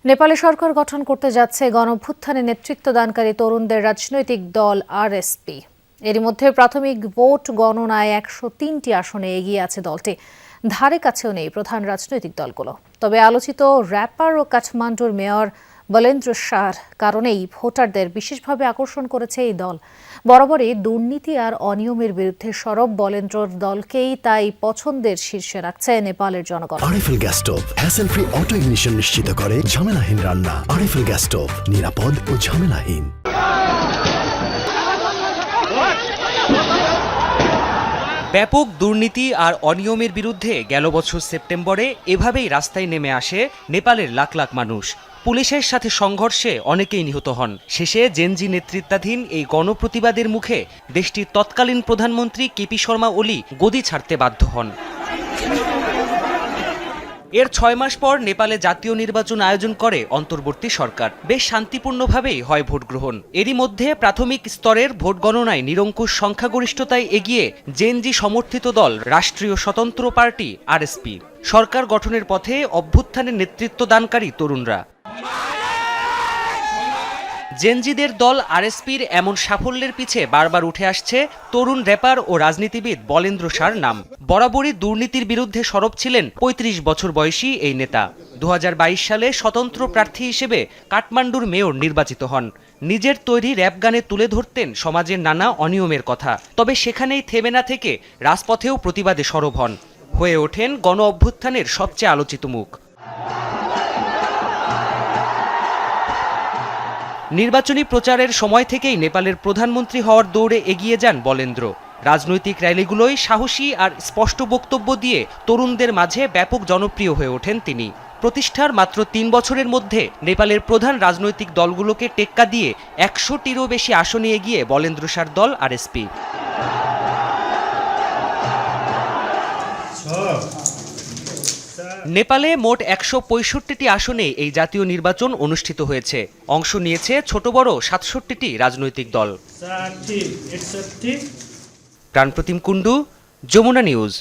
নেপালে সরকার গঠন করতে যাচ্ছে গণঅভ্যুত্থানে নেতৃত্বদানকারী তরুণদের রাজনৈতিক দল আরএসপি। এরই মধ্যে প্রাথমিক ভোট গণনায় 103টি আসনে এগিয়ে আছে দলটি। ধারে কাছেও নেই প্রধান রাজনৈতিক দলগুলো। তবে আলোচিত র্যাপার ও কাঠমান্ডুর মেয়র বলেন্দ্র শাহর কারণেই ভোটারদের বিশেষভাবে আকর্ষণ করেছে এই দল। বরাবরই দুর্নীতি আর অনিয়মের বিরুদ্ধে সরব বলেন্দ্রর দলকেই তাই পছন্দের শীর্ষে রাখছে নেপালের জনগণ। RFL gas stove hassle free auto ignition নিশ্চিত করে ঝামেলাহীন রান্না। আরএফএল গ্যাস স্টোভ নিরাপদ ও ঝামেলাহীন। ব্যাপক দুর্নীতি আর অনিয়মের বিরুদ্ধে গেল বছর সেপ্টেম্বরে এভাবেই রাস্তায় নেমে আসে নেপালের লাখ লাখ মানুষ। পুলিশের সাথে সংঘর্ষে অনেকেই নিহত হন। শেষে জেনজি নেতৃত্বাধীন এই গণপ্রতিবাদের মুখে দেশটির তৎকালীন প্রধানমন্ত্রী কেপি শর্মা ওলি গদি ছাড়তে বাধ্য হন। এর 6 মাস পর নেপালে জাতীয় নির্বাচন আয়োজন করে অন্তর্বর্তী সরকার। বেশ শান্তিপূর্ণভাবেই হয় ভোট গ্রহণ। এরই মধ্যে প্রাথমিক স্তরের ভোট গণনায় নিরঙ্কুশ সংখ্যাগরিষ্ঠতায় এগিয়ে জেনজি সমর্থিত দল রাষ্ট্রীয় স্বতন্ত্র পার্টি আরএসপি। সরকার গঠনের পথে অভ্যুত্থানের নেতৃত্বদানকারী তরুণরা। জেনজিদের দল আরএসপির এমন সাফল্যের পিছে বারবার উঠে আসছে তরুণ র্যাপার ও রাজনীতিবিদ বলেন্দ্র শাহর নাম। বরাবরই দুর্নীতির বিরুদ্ধে সরব ছিলেন ৩৫ বছর বয়সী এই নেতা। ২০২২ সালে স্বতন্ত্র প্রার্থী হিসেবে কাঠমান্ডুর মেয়র নির্বাচিত হন। নিজের তৈরি র্যাপ গানে তুলে ধরতেন সমাজের নানা অনিয়মের কথা। তবে সেখানেই থেমে না থেকে রাজপথেও প্রতিবাদে সরব হন। হয়ে ওঠেন গণ অভ্যুত্থানের সবচেয়ে আলোচিত মুখ। নির্বাচনী প্রচারের সময় থেকেই নেপালের প্রধানমন্ত্রী হওয়ার দৌড়ে এগিয়ে যান বলেন্দ্র। রাজনৈতিক র্যালিগুলোয় সাহসী আর স্পষ্ট বক্তব্য দিয়ে তরুণদের মাঝে ব্যাপক জনপ্রিয় হয়ে ওঠেন তিনি। প্রতিষ্ঠার মাত্র ৩ বছরের মধ্যে নেপালের প্রধান রাজনৈতিক দলগুলোকে টেক্কা দিয়ে ১০০টিরও বেশি আসনে এগিয়ে বলেন্দ্র শাহর দল আরএসপি। নেপালে মোট ১৬৫টি আসনে এই জাতীয় নির্বাচন অনুষ্ঠিত হয়েছে। অংশ নিয়েছে ছোট বড় ৬৭টি রাজনৈতিক দল। প্রাণপ্রতিম কুণ্ডু, যমুনা নিউজ।